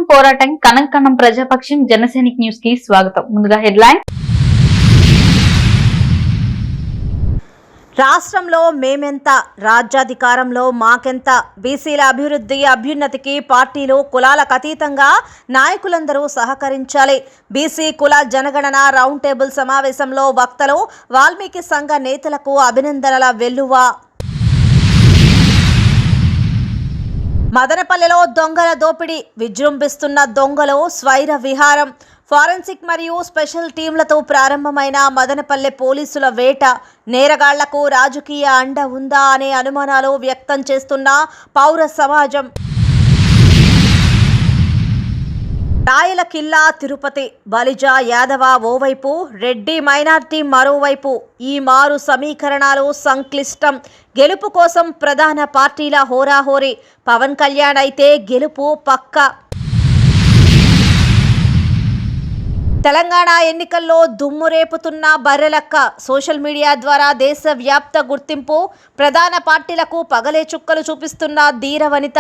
పోరాటం కనం ప్రజాపక్షం జనసైనిక్ న్యూస్ కి స్వాగతం. ముందుగా హెడ్లైన్. రాష్ట్రంలో మేమెంత, రాజ్యాధికారంలో మాకెంత, బీసీల అభివృద్ధి అభ్యున్నతికి పార్టీలు కులాలకు అతీతంగా నాయకులందరూ సహకరించాలి. బీసీ కుల జనగణన రౌండ్ టేబుల్ సమావేశంలో వక్తలు, వాల్మీకి సంఘ నేతలకు అభినందనల వెల్లువ. మదనపల్లెలో దొంగల దోపిడీ, విజృంభిస్తున్న దొంగలు స్వైర విహారం. ఫారెన్సిక్ మరియు స్పెషల్ టీంలతో ప్రారంభమైన మదనపల్లె పోలీసుల వేట. నేరగాళ్లకు రాజకీయ అండ ఉందా అనే అనుమానాలు వ్యక్తం చేస్తున్న పౌర సమాజం. రాయల కిల్లా తిరుపతి, బలిజ యాదవ ఓవైపు, రెడ్డి మైనార్టీ మరోవైపు. ఈ మారు సమీకరణాలు సంక్లిష్టం. గెలుపు కోసం ప్రధాన పార్టీల హోరాహోరీ. పవన్ కళ్యాణ్ అయితే గెలుపు పక్కా. తెలంగాణ ఎన్నికల్లో దుమ్ము రేపుతున్న బర్రెలక్క. సోషల్ మీడియా ద్వారా దేశవ్యాప్త గుర్తింపు. ప్రధాన పార్టీలకు పగలే చుక్కలు చూపిస్తున్న ధీర వనిత.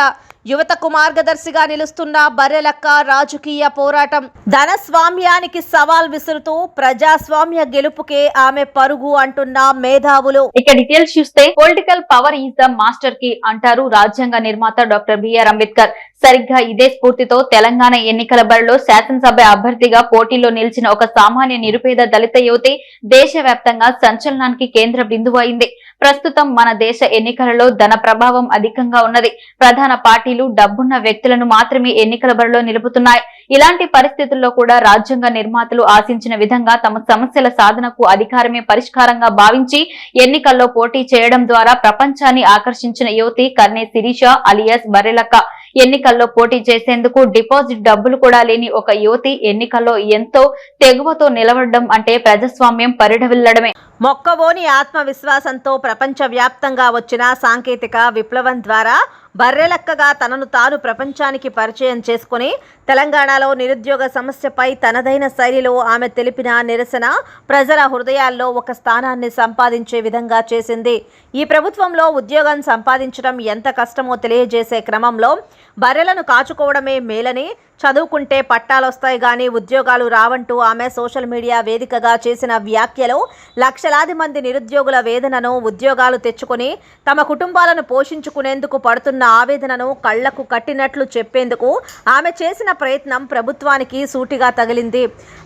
యువతకు మార్గదర్శిగా నిలుస్తున్న బర్రెలక్క రాజకీయ పోరాటం. ధనస్వామ్యానికి సవాల్ విసురుతూ ప్రజాస్వామ్య గెలుపుకే ఆమె పరుగు అంటున్న మేధావులు. ఇక డీటెయిల్స్ చూస్తే, political power is the master key అంటారు రాజ్యాంగ నిర్మాత డాక్టర్ బిఆర్ అంబేద్కర్. సరిగ్గా ఇదే స్ఫూర్తితో తెలంగాణ ఎన్నికల బరిలో శాసనసభ అభ్యర్థిగా పోటీలో నిలిచిన ఒక సామాన్య నిరుపేద దళిత యువతి దేశవ్యాప్తంగా సంచలనానికి కేంద్ర బిందువు అయింది. ప్రస్తుతం మన దేశ ఎన్నికలలో ధన ప్రభావం అధికంగా ఉన్నది. ప్రధాన పార్టీలు డబ్బున్న వ్యక్తులను మాత్రమే ఎన్నికల బరిలో నిలుపుతున్నాయి. ఇలాంటి పరిస్థితుల్లో కూడా రాజ్యాంగ నిర్మాతలు ఆశించిన విధంగా తమ సమస్యల సాధనకు అధికారమే పరిష్కారంగా భావించి ఎన్నికల్లో పోటీ చేయడం ద్వారా ప్రపంచాన్ని ఆకర్షించిన యువతి కర్నే శిరీష అలియాస్ బర్రెలక్క. ఎన్నికల్లో పోటీ చేసేందుకు డిపాజిట్ డబ్బులు కూడా లేని ఒక యువతి ఎన్నికల్లో ఎంతో తెగువతో నిలబడడం అంటే ప్రజాస్వామ్యం పరిఢవిల్లడమే. మొక్కవోని ఆత్మవిశ్వాసంతో ప్రపంచ వ్యాప్తంగా వచ్చిన సాంకేతిక విప్లవం ద్వారా బర్రెలక్కగా తనను తాను ప్రపంచానికి పరిచయం చేసుకుని తెలంగాణలో నిరుద్యోగ సమస్యపై తనదైన శైలిలో ఆమె తెలిపిన నిరసన ప్రజల హృదయాల్లో ఒక స్థానాన్ని సంపాదించే విధంగా చేసింది. ఈ ప్రభుత్వంలో ఉద్యోగం సంపాదించడం ఎంత కష్టమో తెలియజేసే క్రమంలో బర్రెలను కాచుకోవడమే మేలని, చదువుకుంటే పట్టాలొస్తాయి గానీ ఉద్యోగాలు రావంటూ ఆమె సోషల్ మీడియా వేదికగా చేసిన వ్యాఖ్యలు లక్షలాది మంది నిరుద్యోగుల వేదనను, ఉద్యోగాలు తెచ్చుకొని తమ కుటుంబాలను పోషించుకునేందుకు పడుతున్న ఆవేదనను కళ్లకు కట్టినట్లు చెప్పేందుకు ఆమె చేసిన ప్రయత్నం ప్రభుత్వానికి సూటిగా తగిలింది.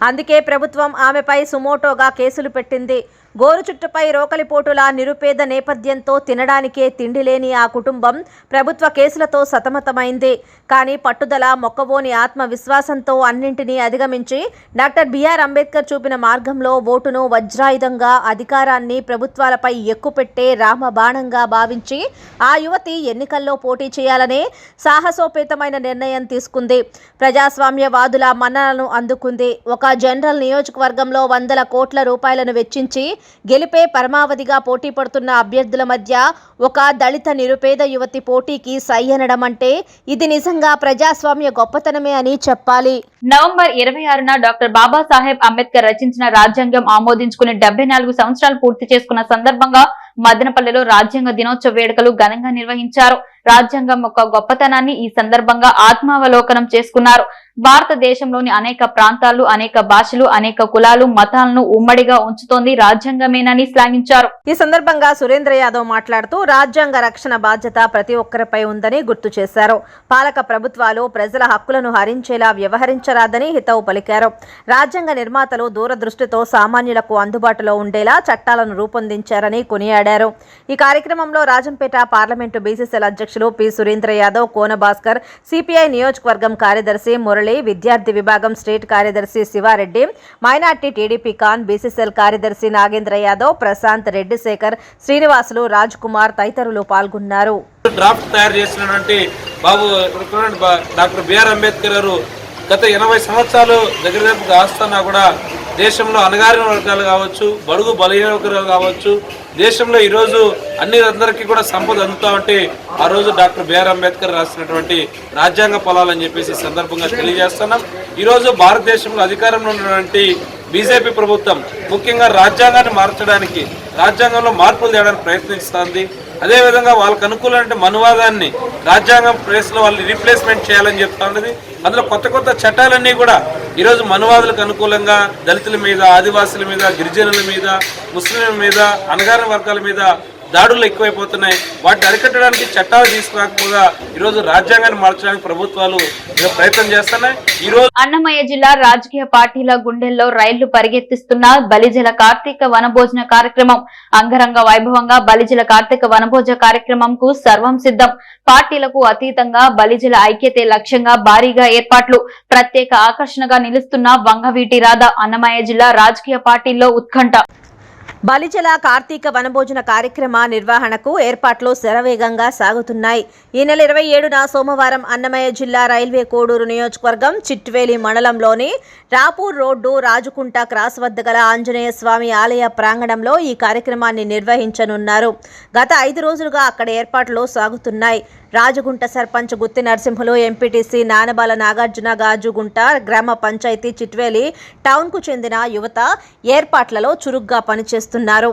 అందుకే ప్రభుత్వం ఆమెపై సుమోటోగా కేసులు పెట్టింది. గోరు చుట్టుపై రోకలిపోటులా నిరుపేద నేపథ్యంతో తినడానికే తిండి లేని ఆ కుటుంబం ప్రభుత్వ కేసులతో సతమతమైంది. కానీ పట్టుదల, మొక్కవోని ఆత్మవిశ్వాసంతో అన్నింటినీ అధిగమించి డాక్టర్ బిఆర్ అంబేద్కర్ చూపిన మార్గంలో ఓటును వజ్రాయుధంగా, అధికారాన్ని ప్రభుత్వాలపై ఎక్కుపెట్టే రామబాణంగా భావించి ఆ యువతి ఎన్నికల్లో పోటీ చేయాలనే సాహసోపేతమైన నిర్ణయం తీసుకుంది. ప్రజాస్వామ్యవాదుల మన్ననలను అందుకుంది. ఒక జనరల్ నియోజకవర్గంలో వందల కోట్ల రూపాయలను వెచ్చించి గెలిపే పరమావధిగా పోటీ పడుతున్న అభ్యర్థుల మధ్య ఒక దళిత నిరుపేద యువతి పోటీకి సై అనడం అంటే ఇది నిజంగా ప్రజాస్వామ్య గొప్పతనమే అని చెప్పాలి. నవంబర్ 26న డాక్టర్ బాబాసాహెబ్ అంబేద్కర్ రచించిన రాజ్యాంగం ఆమోదించుకుని 74 సంవత్సరాలు పూర్తి చేసుకున్న సందర్భంగా మదనపల్లెలో రాజ్యాంగ దినోత్సవ వేడుకలు ఘనంగా నిర్వహించారు. రాజ్యాంగం యొక్క గొప్పతనాన్ని ఈ సందర్భంగా ఆత్మావలోకనం చేసుకున్నారు. భారతదేశంలోని అనేక ప్రాంతాలు, అనేక భాషలు, అనేక కులాలు, మతాలను ఉమ్మడిగా ఉంచుతోంది రాజ్యాంగమేనని శ్లాఘించారు. ఈ సందర్భంగా సురేంద్ర యాదవ్ మాట్లాడుతూ రాజ్యాంగ రక్షణ బాధ్యత ప్రతి ఒక్కరిపై ఉందని గుర్తు చేశారు. పాలక ప్రభుత్వాలు ప్రజల హక్కులను హరించేలా వ్యవహరించరాదని హితవు పలికారు. రాజ్యాంగ నిర్మాతలు దూరదృష్టితో సామాన్యులకు అందుబాటులో ఉండేలా చట్టాలను రూపొందించారని కొనియాడారు. ఈ కార్యక్రమంలో రాజంపేట పార్లమెంటు బీసీసీఎల్ అధ్యక్షులు పి సురేంద్ర యాదవ్, కోన భాస్కర్, సిపిఐ నియోజకవర్గం కార్యదర్శి మురళి, విద్యార్థి విభాగం స్టేట్ కార్యదర్శి Sivareddy, minority TDP Khan, BCCL కార్యదర్శి నాగేంద్ర యాదవ్, ప్రశాంత్ రెడ్డి, శేఖర్, శ్రీనివాసులు, రాజ్ కుమార్ తదితరులు పాల్గొన్నారు. డ్రాఫ్ట్ తయారు చేసినటువంటి డాక్టర్ బిఆర్ అంబేద్కర్ గారు గత 80 సంవత్సరాలు దగ్గర ఆస్తున్నా కూడా దేశంలో అణగారిన వర్గాలు కావచ్చు, బడుగు బలహీన వర్గాలు కావచ్చు, దేశంలో ఈరోజు అందరికీ కూడా సంపద అందుతా ఉంటే ఆ రోజు డాక్టర్ బిఆర్ అంబేద్కర్ రాసినటువంటి రాజ్యాంగ ఫలాలని చెప్పేసి సందర్భంగా తెలియజేస్తున్నాం. ఈరోజు భారతదేశంలో అధికారంలో ఉన్నటువంటి బీజేపీ ప్రభుత్వం ముఖ్యంగా రాజ్యాంగాన్ని మార్చడానికి, రాజ్యాంగంలో మార్పులు తేయడానికి ప్రయత్నిస్తోంది. అదేవిధంగా వాళ్ళకు అనుకూలమైన మనువాదాన్ని రాజ్యాంగం ప్లేస్లో వాళ్ళు రీప్లేస్మెంట్ చేయాలని చెప్తా ఉన్నది. అందులో కొత్త కొత్త చట్టాలన్నీ కూడా ఈరోజు మనువాదులకు అనుకూలంగా దళితుల మీద, ఆదివాసుల మీద, గిరిజనుల మీద, ముస్లింల మీద, అణగారిన వర్గాల మీద దాడులు ఎక్కువైపోతున్నాయి. వాటిని అరికట్టడానికి చట్టాలు తీసుకురాకపోగా ఈరోజు రాజ్యాంగాన్ని మార్చడానికి ప్రభుత్వాలు ప్రయత్నం చేస్తున్నాయి. ఈరోజు అన్నమయ్య జిల్లా రాజకీయ పార్టీల గుండెల్లో రైళ్లు పరిగెత్తిస్తున్న బలిజల కార్తీక వనభోజన కార్యక్రమం అంగరంగ వైభవంగా బలిజల కార్తీక వనభోజ కార్యక్రమంకు సర్వం సిద్ధం. పార్టీలకు అతీతంగా బలిజల ఐక్యతే లక్ష్యంగా భారీగా ఏర్పాట్లు. ప్రత్యేక ఆకర్షణగా నిలుస్తున్న వంగవీటి రాధ. అన్నమయ్య జిల్లా రాజకీయ పార్టీల్లో ఉత్కంఠ. బలిజల కార్తీక వనభోజన కార్యక్రమ నిర్వహణకు ఏర్పాట్లు శరవేగంగా సాగుతున్నాయి. ఈ నెల 27న సోమవారం అన్నమయ్య జిల్లా రైల్వే కోడూరు నియోజకవర్గం చిట్వేలి మండలంలోని రాపూర్ రోడ్డు రాజుకుంట క్రాస్ వద్ద గల ఆంజనేయ స్వామి ఆలయ ప్రాంగణంలో ఈ కార్యక్రమాన్ని నిర్వహించనున్నారు. గత 5 రోజులుగా అక్కడ ఏర్పాట్లు సాగుతున్నాయి. రాజగుంట సర్పంచ్ గుత్తి నరసింహులు, ఎంపీటీసీ నానబాల నాగార్జున, గాజుగుంట గ్రామ పంచాయతీ చిట్వేలి టౌన్కు చెందిన యువత ఏర్పాట్లలో చురుగ్గా పనిచేస్తున్నారు.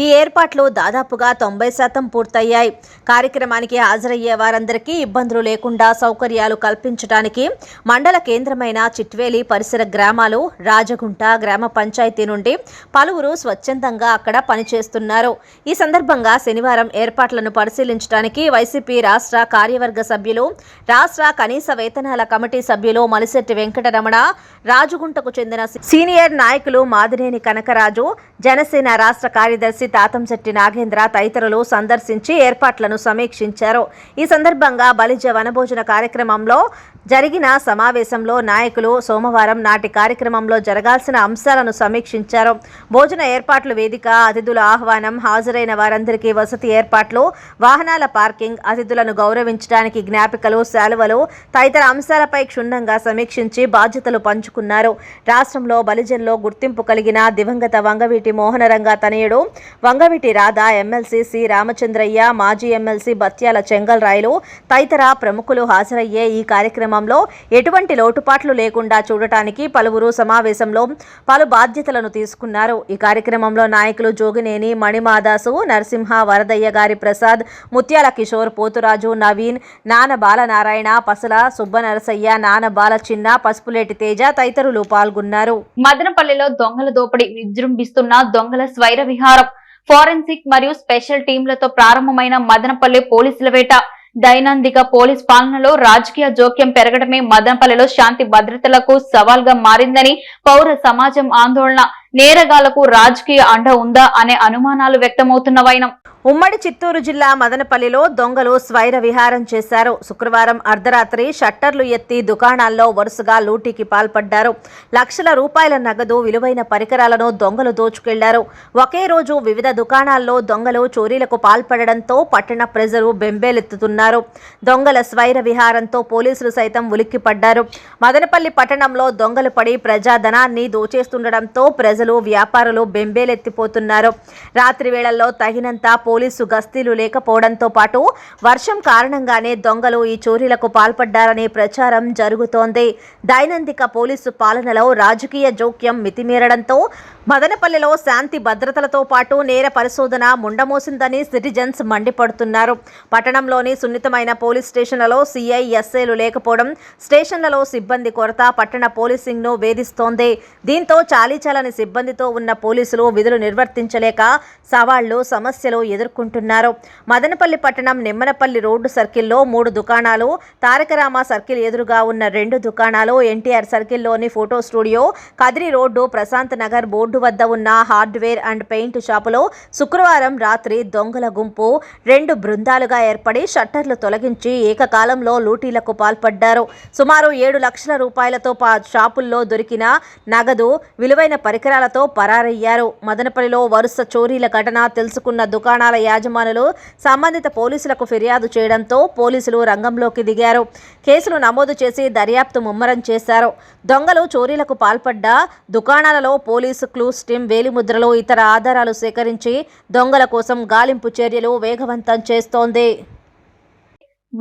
ఈ ఏర్పాట్లు దాదాపుగా 90% పూర్తయ్యాయి. కార్యక్రమానికి హాజరయ్యే వారందరికీ ఇబ్బందులు లేకుండా సౌకర్యాలు కల్పించడానికి మండల కేంద్రమైన చిట్వేలి పరిసర గ్రామాలు, రాజగుంట గ్రామ పంచాయతీ నుండి పలువురు స్వచ్ఛందంగా అక్కడ పనిచేస్తున్నారు. ఈ సందర్భంగా శనివారం ఏర్పాట్లను పరిశీలించడానికి వైసీపీ రాష్ట్ర కార్యవర్గ సభ్యులు, రాష్ట్ర కనీస వేతనాల కమిటీ సభ్యులు మలిశెట్టి వెంకటరమణ, రాజుగుంటకు చెందిన సీనియర్ నాయకులు మాదినేని కనకరాజు, జనసేన రాష్ట్ర కార్యదర్శి తాతంశెట్టి నాగేంద్ర తదితరులు సందర్శించి ఏర్పాట్లను సమీక్షించారు. ఈ సందర్భంగా బలిజ వనభోజన కార్యక్రమంలో జరిగిన సమావేశంలో నాయకులు సోమవారం నాటి కార్యక్రమంలో జరగాల్సిన అంశాలను సమీక్షించారు. భోజన ఏర్పాట్లు, వేదిక, అతిథుల ఆహ్వానం, హాజరైన వారందరికీ వసతి ఏర్పాట్లు, వాహనాల పార్కింగ్, అతిథులను గౌరవించడానికి జ్ఞాపికలు, శాలువలు తదితర అంశాలపై క్షుణ్ణంగా సమీక్షించి బాధ్యతలు పంచుకున్నారు. రాష్ట్రంలో బలిజన్లో గుర్తింపు కలిగిన దివంగత వంగవీటి మోహనరంగ తనయుడు వంగవీటి రాధ, ఎమ్మెల్సీ సి రామచంద్రయ్య, మాజీ ఎమ్మెల్సీ బత్యాల చెంగల్ రాయలు తదితర ప్రముఖులు హాజరయ్యే ఈ కార్యక్రమంలో ఎటువంటి లోటుపాట్లు లేకుండా చూడటానికి పలువురు సమావేశంలో పలు బాధ్యతలను తీసుకున్నారు. ఈ కార్యక్రమంలో నాయకులు జోగినేని మణిమాదాసు, నరసింహ, వరదయ్య గారి ప్రసాద్, ముత్యాల కిషోర్, పోతురాజు, నవీన్, నాన బాలనారాయణ, పసల సుబ్బనరసయ్య, నాన బాల చిన్న, పసుపులేటి తేజ తదితరులు పాల్గొన్నారు. మదనపల్లిలో దొంగల దోపిడీ విజృంభిస్తున్న దొంగల స్వైర విహారం. ఫోరెన్సిక్ మరియు స్పెషల్ టీంలతో ప్రారంభమైన మదనపల్లి పోలీసుల వేట. దైనందిక పోలీస్ పాలనలో రాజకీయ జోక్యం పెరగడమే మదనపల్లిలో శాంతి భద్రతలకు సవాల్గా మారిందని పౌర సమాజం ఆందోళన. నేరగాళ్లకు రాజకీయ అండ ఉందా అనే అనుమానాలు వ్యక్తమవుతున్న వైనం. ఉమ్మడి చిత్తూరు జిల్లా మదనపల్లిలో దొంగలు స్వైర విహారం చేశారు. శుక్రవారం అర్ధరాత్రి షట్టర్లు ఎత్తి దుకాణాల్లో వరుసగా లూటీకి పాల్పడ్డారు. లక్షల రూపాయల నగదు, విలువైన పరికరాలను దొంగలు దోచుకెళ్లారు. ఒకే రోజు వివిధ దుకాణాల్లో దొంగలు చోరీలకు పాల్పడడంతో పట్టణ ప్రజలు బెంబేలెత్తుతున్నారు. దొంగల స్వైర విహారంతో పోలీసులు సైతం ఉలిక్కిపడ్డారు. మదనపల్లి పట్టణంలో దొంగలు పడి ప్రజాధనాన్ని దోచేస్తుండటంతో ప్రజలు, వ్యాపారులు బెంబేలెత్తిపోతున్నారు. రాత్రి వేళల్లో తగినంత పోలీసు గస్తీలు లేకపోవడంతో పాటు వర్షం కారణంగానే దొంగలు ఈ చోరీలకు పాల్పడ్డారనే ప్రచారం జరుగుతోంది. దైనందిక పోలీసు పాలనలో రాజకీయ జోక్యం మితిమీరడంతో మదనపల్లిలో శాంతి భద్రతలతో పాటు నేర పరిశోధన ముండమోసిందని సిటిజన్స్ మండిపడుతున్నారు. పట్టణంలోని సున్నితమైన పోలీస్ స్టేషన్లలో సిఐ, ఎస్ఐలు లేకపోవడం, స్టేషన్లలో సిబ్బంది కొరత పట్టణ పోలీసింగ్ను వేధిస్తోంది. దీంతో చాలీచాలని సిబ్బందితో ఉన్న పోలీసులు విధులు నిర్వర్తించలేక సవాళ్లు, సమస్యలు ఎదుర్కొంటున్నారు. మదనపల్లి పట్టణం నిమ్మనపల్లి రోడ్డు సర్కిల్లో 3 దుకాణాలు, తారకరామ సర్కిల్ ఎదురుగా ఉన్న 2 దుకాణాలు, ఎన్టీఆర్ సర్కిల్లోని photo studio, Kadiri road, Prashant Nagar board వద్ద ఉన్న హార్డ్వేర్ అండ్ పెయింట్ షాపులో శుక్రవారం రాత్రి దొంగల గుంపు 2 బృందాలుగా ఏర్పడి షట్టర్లు తొలగించి ఏకకాలంలో లూటీలకు పాల్పడ్డారు. సుమారు 7 లక్షల రూపాయలతో షాపుల్లో దొరికిన నగదు, విలువైన పరికరాలతో పరారయ్యారు. మదనపల్లిలో వరుస చోరీల ఘటన తెలుసుకున్న దుకాణాల యాజమానులు సంబంధిత పోలీసులకు ఫిర్యాదు చేయడంతో పోలీసులు రంగంలోకి దిగారు. కేసులు నమోదు చేసి దర్యాప్తు ముమ్మరం చేశారు. దొంగలు చోరీలకు పాల్పడ్డ దుకాణాలలో పోలీసు క్లూస్ టీం వేలిముద్రలు, ఇతర ఆధారాలు సేకరించి దొంగల కోసం గాలింపు చర్యలు వేగవంతం చేస్తోంది.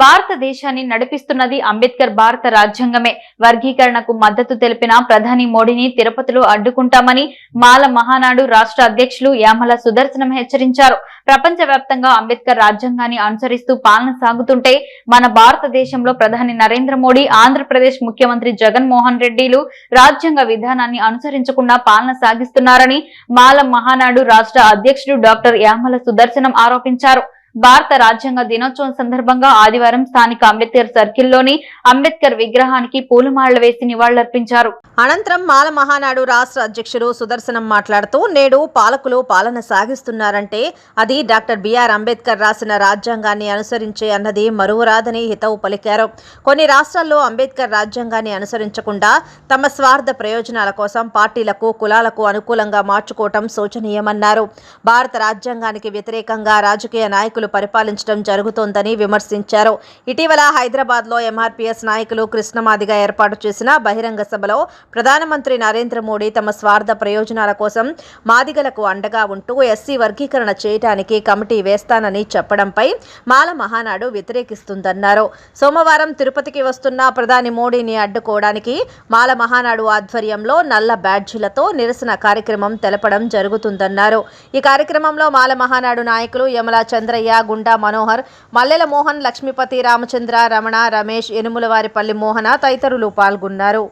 భారతదేశాన్ని నడిపిస్తున్నది అంబేద్కర్ భారత రాజ్యాంగమే. వర్గీకరణకు మద్దతు తెలిపిన ప్రధాని మోడీని తిరుపతిలో అడ్డుకుంటామని మాల మహానాడు రాష్ట్ర అధ్యక్షులు యామల సుదర్శనం హెచ్చరించారు. ప్రపంచ వ్యాప్తంగా అంబేద్కర్ రాజ్యాంగాన్ని అనుసరిస్తూ పాలన సాగుతుంటే మన భారతదేశంలో ప్రధాని నరేంద్ర మోడీ, ఆంధ్రప్రదేశ్ ముఖ్యమంత్రి జగన్మోహన్ రెడ్డిలు రాజ్యాంగ విధానాన్ని అనుసరించకుండా పాలన సాగిస్తున్నారని మాల మహానాడు రాష్ట్ర అధ్యక్షుడు డాక్టర్ యామల సుదర్శనం ఆరోపించారు. భారత రాజ్యాంగ దినోత్సవం సందర్భంగా ఆదివారం స్థానిక అంబేద్కర్ సర్కిల్లోని అంబేద్కర్ విగ్రహానికి పూలమాలలు వేసి నివాళులర్పించారు. అనంతరం మాల మహానాడు రాష్ట్ర అధ్యక్షుడు సుదర్శనం మాట్లాడుతూ, నేడు పాలకులు పాలన సాగిస్తున్నారంటే అది డాక్టర్ బిఆర్ అంబేద్కర్ రాసిన రాజ్యాంగాన్ని అనుసరించే అన్నది మరువరాదని హితవు పలికారు. కొన్ని రాష్ట్రాల్లో అంబేద్కర్ రాజ్యాంగాన్ని అనుసరించకుండా తమ స్వార్థ ప్రయోజనాల కోసం పార్టీలకు, కులాలకు అనుకూలంగా మార్చుకోవటం శోచనీయమన్నారు. భారత రాజ్యాంగానికి వ్యతిరేకంగా రాజకీయ నాయకులు పరిపాలించడం జరుగుతోందని విమర్శించారు. ఇటీవల హైదరాబాద్ లో ఎంఆర్పీఎస్ నాయకులు కృష్ణమాదిగా ఏర్పాటు చేసిన బహిరంగ సభలో ప్రధానమంత్రి నరేంద్ర మోడీ తమ స్వార్థ ప్రయోజనాల కోసం మాదిగలకు అండగా ఉంటూ ఎస్సీ వర్గీకరణ చేయడానికి కమిటీ వేస్తానని చెప్పడంపై మాల మహానాడు వ్యతిరేకిస్తుందన్నారు. సోమవారం తిరుపతికి వస్తున్న ప్రధాని మోడీని అడ్డుకోవడానికి మాల మహానాడు ఆధ్వర్యంలో నల్ల బ్యాడ్జీలతో నిరసన కార్యక్రమం తెలపడం జరుగుతుందన్నారు. ఈ కార్యక్రమంలో మాల మహానాడు నాయకులు యమల చంద్రయ్య, గుండా మనోహర్, మల్లెల మోహన్, లక్ష్మీపతి, రామచంద్ర, రమణ, రమేష్, ఎనుములవారిపల్లి మోహన తదితరులు పాల్గొన్నారు.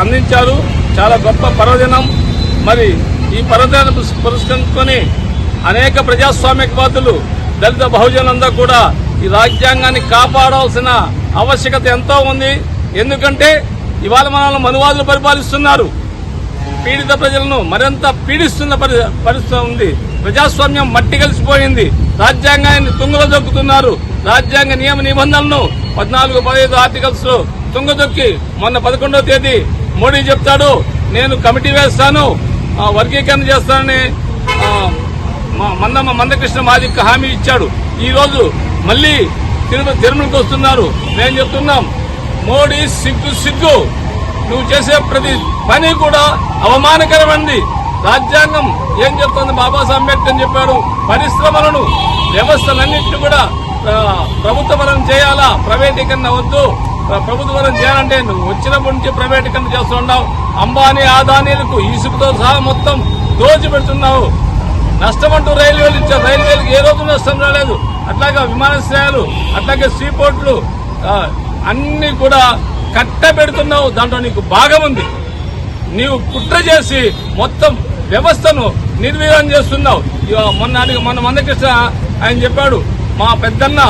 అందించారు. చాలా గొప్ప పర్వదినం. మరి ఈ పర్వదినాన్ని పురస్కరించుకొని అనేక ప్రజాస్వామ్యవాదులు, దళిత బహుజనులందరూ కూడా ఈ రాజ్యాంగాన్ని కాపాడాల్సిన ఆవశ్యకత ఎంతో ఉంది. ఎందుకంటే ఇవాళ మనల్ని మనువాదులు పరిపాలిస్తున్నారు. పీడిత ప్రజలను మరింత పీడిస్తున్న పరిస్థితి ఉంది. ప్రజాస్వామ్యం మట్టి కలిసిపోయింది. రాజ్యాంగాన్ని తుంగలో దొక్కుతున్నారు. రాజ్యాంగ నియమ నిబంధనలను 14, 15 ఆర్టికల్స్ తుంగదొక్కి మొన్న 11వ తేదీ మోడీ చెప్తాడు, నేను కమిటీ వేస్తాను, వర్గీకరణ చేస్తానని మందకృష్ణ మాదిక్ హామీ ఇచ్చాడు. ఈ రోజు మళ్లీ తిరుమలకి వస్తున్నారు. మేము చెప్తున్నాం, మోడీ సిగ్గు, నువ్వు చేసే ప్రతి పని కూడా అవమానకరమైంది. రాజ్యాంగం ఏం చెప్తుంది? బాబాసాహెబ్ అంబేద్కర్ చెప్పాడు, పరిశ్రమలను, వ్యవస్థలన్నింటినీ కూడా ప్రభుత్వపరం చేయాలా, ప్రైవేటీకరణ వద్దు. ప్రభుత్వపరం చేయాలంటే నువ్వు వచ్చినప్పటి నుంచి ప్రైవేటీకరణ చేస్తున్నావు. అంబానీ, ఆదానీలకు ఇసుకతో సహా మొత్తం దోచిపెడుతున్నావు. నష్టమంటూ రైల్వేలు ఇచ్చారు. రైల్వేలకు ఏ రోజు నష్టం రాలేదు. అట్లాగే విమానాశ్రయాలు, అట్లాగే సీపోర్ట్లు అన్ని కూడా కట్టబెడుతున్నావు. దాంట్లో నీకు భాగం ఉంది. నీవు కుట్ర చేసి మొత్తం వ్యవస్థను నిర్వీర్యం చేస్తున్నావు. మొన్న మందకృష్ణ ఆయన చెప్పాడు, మా పెద్దన్న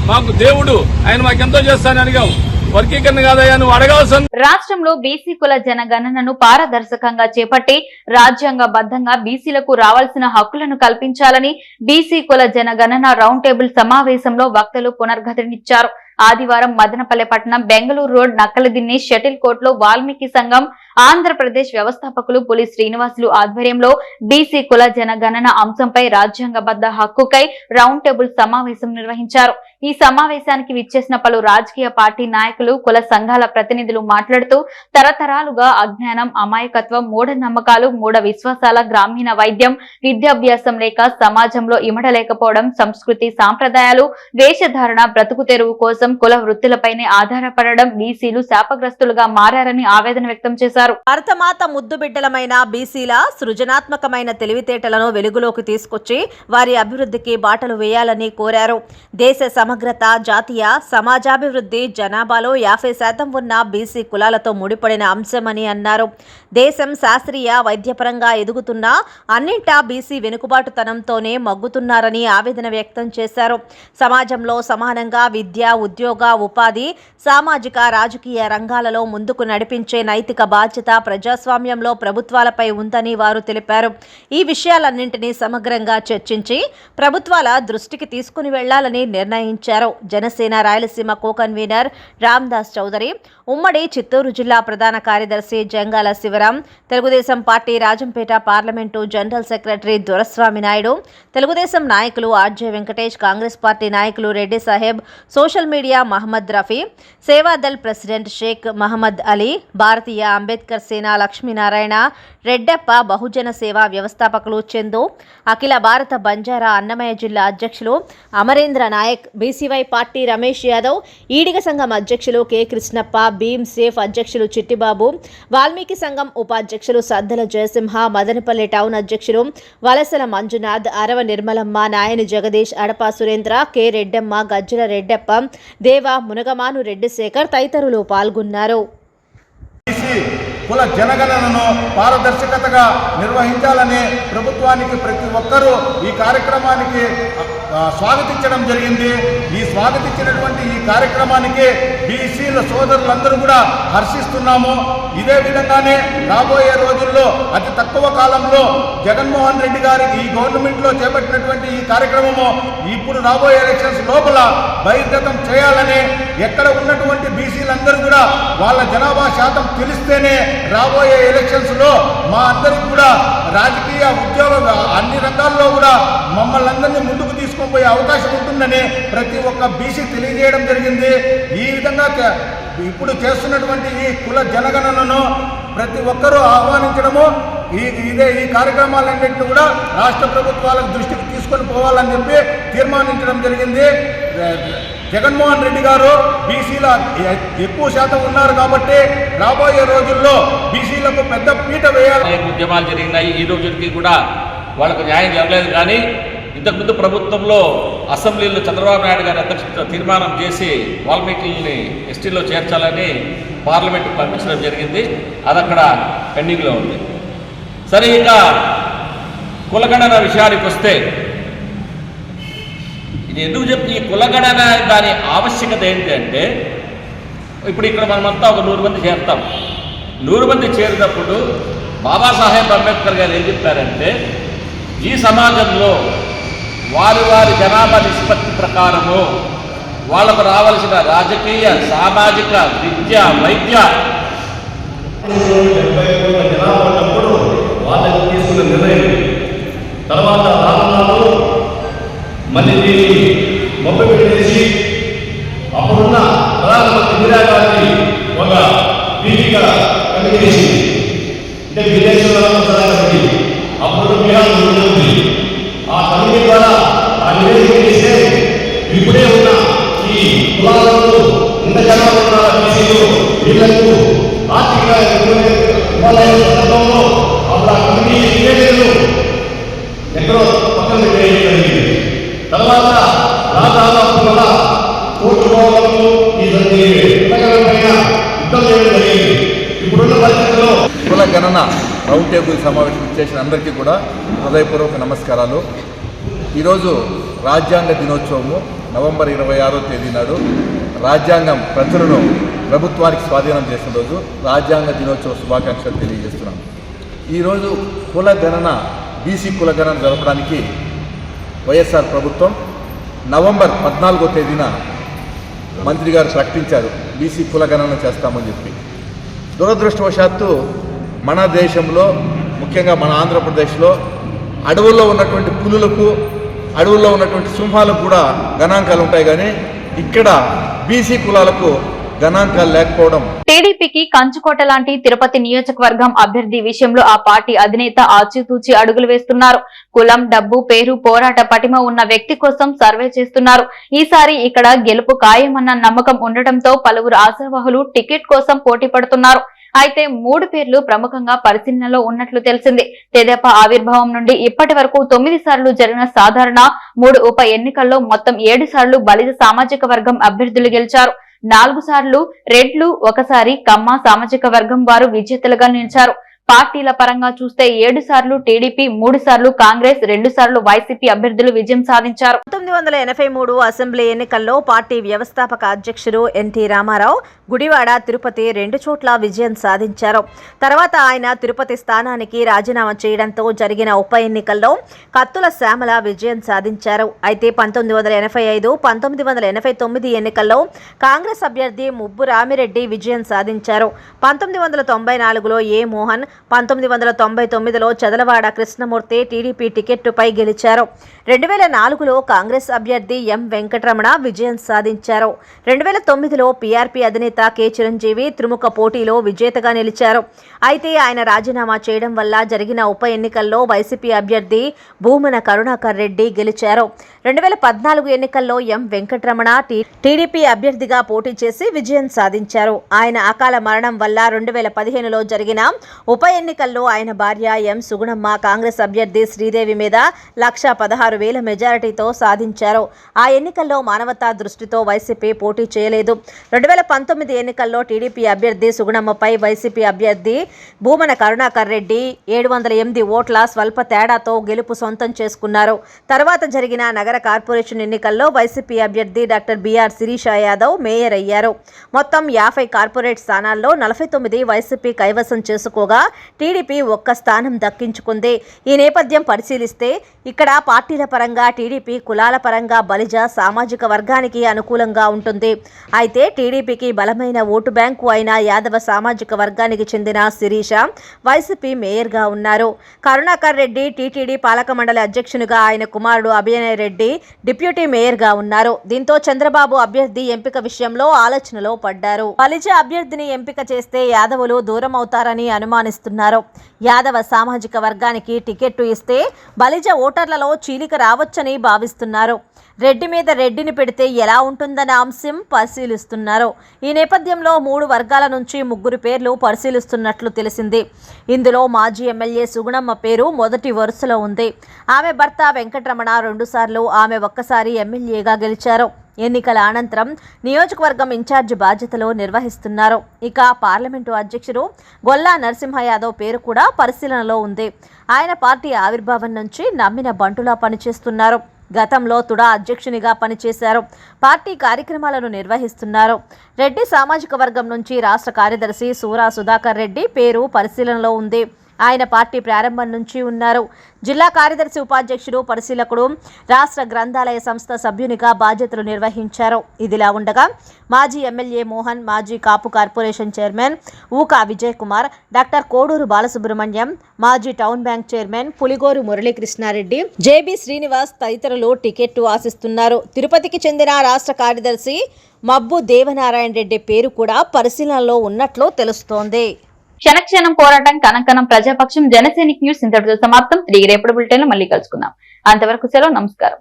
మాకు దేవుడు, ఆయన మాకెంతో చేస్తానని అడిగాం. వర్గీకరణ కాదయ్యా, నువ్వు అడగాల్సింది. రాష్ట్రంలో బీసీ కుల జనగణనను పారదర్శకంగా చేపట్టి రాజ్యాంగబద్ధంగా బీసీలకు రావాల్సిన హక్కులను కల్పించాలని బీసీ కుల జనగణన రౌండ్ టేబుల్ సమావేశంలో వక్తలు పునర్గతనిచ్చారు. ఆదివారం మదనపల్లె పట్టణం బెంగళూరు రోడ్ నక్కలదిన్నె షటిల్ కోర్టులో వాల్మీకి సంఘం, ఆంధ్రప్రదేశ్ వ్యవస్థాపకులు పులి శ్రీనివాసులు ఆధ్వర్యంలో బీసీ కుల జనగణన అంశంపై రాజ్యాంగబద్ధ హక్కుకై రౌండ్ టేబుల్ సమావేశం నిర్వహించారు. ఈ సమావేశానికి విచ్చేసిన పలు రాజకీయ పార్టీ నాయకులు, కుల సంఘాల ప్రతినిధులు మాట్లాడుతూ తరతరాలుగా అజ్ఞానం, అమాయకత్వం, మూఢనమ్మకాలు, మూఢ విశ్వాసాల, గ్రామీణ వైద్యం, విద్యాభ్యాసం లేక సమాజంలో ఇమడలేకపోవడం, సంస్కృతి సాంప్రదాయాలు, వేషధారణ, బ్రతుకు తెరువు కోసం కుల వృత్తులపైనే ఆధారపడడం బీసీలు శాపగ్రస్తులుగా మారారని ఆవేదన వ్యక్తం చేశారు. భరతమాత ముద్దు బిడ్డలమైన బీసీల సృజనాత్మకమైన తెలివితేటలను వెలుగులోకి తీసుకొచ్చి వారి అభివృద్ధికి బాటలు వేయాలని కోరారు. దేశ సమగ్రత, జాతీయ సమాజాభివృద్ధి, జనాభాలో 50% ఉన్న బీసీ కులాలతో ముడిపడిన అంశమని అన్నారు. దేశం శాస్త్రీయ వైద్యపరంగా ఎదుగుతున్నా అన్నింటా బీసీ వెనుకబాటుతనంతోనే మగ్గుతున్నారని ఆవేదన వ్యక్తం చేశారు. సమాజంలో సమానంగా విద్య, ఉద్యోగ, ఉపాధి, సామాజిక, రాజకీయ రంగాలలో ముందుకు నడిపించే నైతిక బాధ్యత ప్రజాస్వామ్యంలో ప్రభుత్వాలపై ఉందని వారు తెలిపారు. ఈ విషయాలన్నింటినీ సమగ్రంగా చర్చించి ప్రభుత్వాల దృష్టికి తీసుకుని వెళ్లాలని నిర్ణయించారు. జనసేన రాయలసీమ కో కన్వీనర్ రామ్దాస్ చౌదరి, ఉమ్మడి చిత్తూరు జిల్లా ప్రధాన కార్యదర్శి Jangala Sivaram, Telugudesam party Rajampet parliament general secretary Doraswamy Naidu, Telugudesam నాయకులు ఆర్జే వెంకటేష్, కాంగ్రెస్ పార్టీ నాయకులు Reddy Saheb, social media Mohammed Rafi, Sevadal president Sheikh Mohammed Ali, Bharatiya Ambedkar Sena Lakshminarayana, Reddappa, బహుజన సేవా వ్యవస్థాపకులు చందు, అఖిల భారత బంజారా అన్నమయ్య జిల్లా అధ్యక్షులు అమరేంద్ర నాయక్, బీసీవై పార్టీ రమేష్ యాదవ్, ఈడిగ సంఘం అధ్యక్షులు కె కృష్ణప్ప, భీమ్ సేఫ్ అధ్యక్షులు చిట్టిబాబు, వాల్మీకి సంఘం ఉపాధ్యక్షులు సద్దల జయసింహ, మదనపల్లి టౌన్ అధ్యక్షులు వలసల మంజునాథ్, అరవ నిర్మలమ్మ, నాయని జగదీష్, అడపా సురేంద్ర, కె రెడ్డమ్మ, గజ్జల రెడ్డప్ప, దేవ, మునగమాను రెడ్డి శేఖర్ తదితరులు పాల్గొన్నారు. కుల జనగణనను పారదర్శకతగా నిర్వహించాలని ప్రభుత్వానికి ప్రతి ఒక్కరూ ఈ కార్యక్రమానికి స్వాగతించడం జరిగింది. ఈ స్వాగతించినటువంటి ఈ కార్యక్రమానికి బీసీల సోదరులందరూ కూడా హర్షిస్తున్నాము. ఇదే విధంగానే రాబోయే రోజుల్లో అతి తక్కువ కాలంలో జగన్మోహన్ రెడ్డి గారి ఈ గవర్నమెంట్లో చేపట్టినటువంటి ఈ కార్యక్రమము ఇప్పుడు రాబోయే ఎలక్షన్స్ లోపల బహిర్గతం చేయాలని, ఎక్కడ ఉన్నటువంటి బీసీలందరూ కూడా వాళ్ళ జనాభా శాతం తెలిస్తేనే రాబోయే ఎలక్షన్స్లో మా అందరికి కూడా రాజకీయ ఉద్యోగ అన్ని రంగాల్లో కూడా మమ్మల్ని అందరినీ ముందుకు తీసుకొని పోయే అవకాశం ఉంటుందని ప్రతి ఒక్క బీసీ తెలియజేయడం జరిగింది. ఈ విధంగా ఇప్పుడు చేస్తున్నటువంటి ఈ కుల జనగణనను ప్రతి ఒక్కరూ ఆహ్వానించడము, ఈ కార్యక్రమాలన్నింటినీ కూడా రాష్ట్ర ప్రభుత్వాలకు దృష్టికి తీసుకొని పోవాలని చెప్పి తీర్మానించడం జరిగింది. జగన్మోహన్ రెడ్డి గారు బీసీల ఎక్కువ శాతం ఉన్నారు కాబట్టి రాబోయే రోజుల్లో బీసీలకు పెద్ద పీట వేయాలి. ఉద్యమాలు జరిగినాయి. ఈ రోజుకి కూడా వాళ్ళకు న్యాయం జరగలేదు. కానీ ఇంతకుముందు ప్రభుత్వంలో అసెంబ్లీలో చంద్రబాబు నాయుడు గారి అధ్యక్షతన తీర్మానం చేసి వాల్మీకిని ఎస్టీలో చేర్చాలని పార్లమెంట్కి పంపించడం జరిగింది. అది అక్కడ పెండింగ్లో ఉంది. సరే, ఇక కులగణన విషయానికి వస్తే ఇది ఎందుకు చెప్పి ఈ కులగణన దాని ఆవశ్యకత ఏంటంటే, ఇప్పుడు ఇక్కడ మనమంతా ఒక 100 మంది చేరుతాం. 100 మంది చేరినప్పుడు బాబాసాహెబ్ అంబేద్కర్ గారు ఏం చెప్పారంటే, ఈ సమాజంలో వారి జనాభా నిష్పత్తి ప్రకారము వాళ్లకు రావాల్సిన రాజకీయ, సామాజిక, విద్య, వైద్య జనాభా ఉన్నప్పుడు వాళ్ళకి తీసుకున్న నిర్ణయం తర్వాత రానున్నాడు మళ్ళీ దీన్ని మొబ్బు పెట్టేసి అప్పుడున్న ప్రధానమంత్రి ఇందిరాగాంధీ ఒక పీఠిక కమిటీ చేసింది. అంటే విదేశంలో కమిటీ అప్పుడు ఉంది. ఆ కమిటీ ద్వారా ఆ నివేదిక చేస్తే ఇప్పుడే ఉన్న ఈ కులాలకు ఇంత జనాభా ఉన్న బీసీలు వీళ్లకు ఆర్థిక సందర్భంలో అప్పుడు ఆ కమిటీ నివేదికలు ఎక్కడో పక్కన పెట్టేయగలిగింది. తర్వాత రాజాపు వల్ల కోర్టు పోవడంలో ఈ పైన యుద్ధం చేయడం జరిగింది. ఇప్పుడున్న పరిస్థితుల్లో కుల గణన రౌండ్ టేబుల్ సమావేశం చేసిన అందరికీ కూడా హృదయపూర్వక నమస్కారాలు. ఈరోజు రాజ్యాంగ దినోత్సవము నవంబర్ 26వ తేదీ నాడు రాజ్యాంగం ప్రతులను ప్రభుత్వానికి స్వాధీనం చేసిన రోజు రాజ్యాంగ దినోత్సవ శుభాకాంక్షలు తెలియజేస్తున్నాం. ఈరోజు కుల గణన, బీసీ కుల గణన జరపడానికి వైఎస్ఆర్ ప్రభుత్వం నవంబర్ 14వ తేదీన మంత్రి గారు ప్రకటించారు బీసీ కుల గణన చేస్తామని చెప్పి. దురదృష్టవశాత్తు మన దేశంలో, ముఖ్యంగా మన ఆంధ్రప్రదేశ్లో అడవుల్లో ఉన్నటువంటి పులులకు, అడవుల్లో ఉన్నటువంటి సింహాలకు కూడా గణాంకాలు ఉంటాయి. కానీ ఇక్కడ బీసీ కులాలకు గణాంకాలు లేకపోవడం. టీడీపీకి కంచుకోట లాంటి తిరుపతి నియోజకవర్గం అభ్యర్థి విషయంలో ఆ పార్టీ అధినేత ఆచితూచి అడుగులు వేస్తున్నారు. కులం, డబ్బు, పేరు, పోరాట పటిమ ఉన్న వ్యక్తి కోసం సర్వే చేస్తున్నారు. ఈసారి ఇక్కడ గెలుపు ఖాయమన్న నమ్మకం ఉండటంతో పలువురు ఆశావహులు టికెట్ కోసం పోటీ పడుతున్నారు. అయితే 3 పేర్లు ప్రముఖంగా పరిశీలనలో ఉన్నట్లు తెలిసింది. తెదేపా ఆవిర్భావం నుండి ఇప్పటి వరకు 9 సార్లు జరిగిన సాధారణ 3 ఉప ఎన్నికల్లో మొత్తం 7 సార్లు బలిజ సామాజిక వర్గం అభ్యర్థులు గెలిచారు. 4 సార్లు రెడ్లు, 1 సారి కమ్మ సామాజిక వర్గం వారు విజేతలుగా నిలిచారు. పార్టీల పరంగా చూస్తే 7 సార్లు టీడీపీ, 3 సార్లు కాంగ్రెస్, 2 సార్లు వైసీపీ అభ్యర్థులు విజయం సాధించారు. 1983 అసెంబ్లీ ఎన్నికల్లో పార్టీ వ్యవస్థాపక అధ్యక్షుడు ఎన్టీ రామారావు గుడివాడ, తిరుపతి 2 చోట్ల విజయం సాధించారు. తర్వాత ఆయన తిరుపతి స్థానానికి రాజీనామా చేయడంతో జరిగిన ఉప ఎన్నికల్లో కత్తుల శ్యామల విజయం సాధించారు. అయితే 1985, 1989 ఎన్నికల్లో కాంగ్రెస్ అభ్యర్థి ముబ్బు రామిరెడ్డి విజయం సాధించారు. 1994లో ఏ మోహన్, 1999లో చదలవాడ కృష్ణమూర్తి టీడీపీ టికెట్టుపై గెలిచారు. 2004లో కాంగ్రెస్ అభ్యర్థి ఎం వెంకటరమణ విజయం సాధించారు. 2009లో పీఆర్పీ అధినేత కె చిరంజీవి త్రిముఖ పోటీలో విజేతగా నిలిచారు. అయితే ఆయన రాజీనామా చేయడం వల్ల జరిగిన ఉప ఎన్నికల్లో వైసీపీ అభ్యర్థి భూమన కరుణాకర్ రెడ్డి గెలిచారు. 2014 ఎన్నికల్లో ఎం వెంకటరమణ టీడీపీ అభ్యర్థిగా పోటీ చేసి విజయం సాధించారు. ఆయన అకాల మరణం వల్ల 2015లో జరిగిన ఉప ఎన్నికల్లో ఆయన భార్య ఎం సుగుణమ్మ కాంగ్రెస్ అభ్యర్థి శ్రీదేవి మీద 1,16,000 మెజారిటీతో సాధించారు. ఆ ఎన్నికల్లో మానవతా దృష్టితో వైసీపీ పోటీ చేయలేదు. 2019 ఎన్నికల్లో టీడీపీ అభ్యర్థి సుగుణమ్మపై వైసీపీ అభ్యర్థి భూమన కరుణాకర్ రెడ్డి 708 ఓట్ల స్వల్ప తేడాతో గెలుపు సొంతం చేసుకున్నారు. తర్వాత జరిగిన నగర కార్పొరేషన్ ఎన్నికల్లో వైసీపీ అభ్యర్థి doctor BR Sirisha Yadav mayor అయ్యారు. మొత్తం 50 కార్పొరేట్ స్థానాల్లో 49 వైసీపీ కైవసం చేసుకోగా టీడీపీ ఒక్క స్థానం దక్కించుకుంది. ఈ నేపథ్యం పరిశీలిస్తే ఇక్కడ పార్టీల పరంగా టీడీపీ కులాల పరంగా బలిజ సామాజిక వర్గానికి అనుకూలంగా ఉంటుంది. అయితే టీడీపీకి బలమైన ఓటు బ్యాంకు అయిన యాదవ సామాజిక వర్గానికి చెందిన శిరీష వైసీపీ మేయర్గా ఉన్నారు. కరుణాకర్ రెడ్డి టీటీడీ పాలక మండలి అధ్యక్షునిగా, ఆయన కుమారుడు అభినయ్ రెడ్డి డిప్యూటీ మేయర్గా ఉన్నారు. దీంతో చంద్రబాబు అభ్యర్థి ఎంపిక విషయంలో ఆలోచనలో పడ్డారు. బలిజ అభ్యర్థిని ఎంపిక చేస్తే యాదవులు దూరం అవుతారని అనుమానిస్తున్నారు. యాదవ సామాజిక వర్గానికి టికెట్టు ఇస్తే బలిజ ఓటర్లలో చీలిక రావచ్చని భావిస్తున్నారు. రెడ్డి మీద రెడ్డిని పెడితే ఎలా ఉంటుందన్న అంశం పరిశీలిస్తున్నారు. ఈ నేపథ్యంలో 3 వర్గాల నుంచి 3 పేర్లు పరిశీలిస్తున్నట్లు తెలిసింది. ఇందులో మాజీ ఎమ్మెల్యే సుగుణమ్మ పేరు మొదటి వరుసలో ఉంది. ఆమె భర్త వెంకటరమణ 2 సార్లు, ఆమె ఒక్కసారి ఎమ్మెల్యేగా గెలిచారు. ఎన్నికల అనంతరం నియోజకవర్గం ఇన్ఛార్జి బాధ్యతలు నిర్వహిస్తున్నారు. ఇక పార్లమెంటు అధ్యక్షుడు గొల్లా నరసింహ యాదవ్ పేరు కూడా పరిశీలనలో ఉంది. ఆయన పార్టీ ఆవిర్భావం నుంచి నమ్మిన బంటులా పనిచేస్తున్నారు. గతంలో తుడా అధ్యక్షునిగా పనిచేశారు. పార్టీ కార్యక్రమాలను నిర్వహిస్తున్నారు. రెడ్డి సామాజిక వర్గం నుంచి రాష్ట్ర కార్యదర్శి సూరా సుధాకర్ రెడ్డి పేరు పరిశీలనలో ఉంది. ఆయన పార్టీ ప్రారంభం నుంచి ఉన్నారు. జిల్లా కార్యదర్శి, ఉపాధ్యక్షుడు, పరిశీలకుడు, రాష్ట్ర గ్రంథాలయ సంస్థ సభ్యునిగా బాధ్యతలు నిర్వహించారు. ఇదిలా ఉండగా మాజీ ఎమ్మెల్యే మోహన్, మాజీ Kapu corporation chairman Ooka Vijay Kumar, doctor Koduru Balasubrahmanyam, మాజీ town bank chairman Puligoru Muralikrishna Reddy, JB Srinivas తదితరులు టికెట్టు ఆశిస్తున్నారు. తిరుపతికి చెందిన రాష్ట్ర కార్యదర్శి మబ్బు దేవనారాయణ రెడ్డి పేరు కూడా పరిశీలనలో ఉన్నట్లు తెలుస్తోంది. క్షణక్షణం పోరాటం, కనకనం ప్రజాపక్షం. జనసైనిక్ న్యూస్ ఇంతటితో సమాప్తం. తిరిగి రేపటి బులెటిన్లో మళ్ళీ కలుసుకుందాం. అంతవరకు సెలవు. నమస్కారం.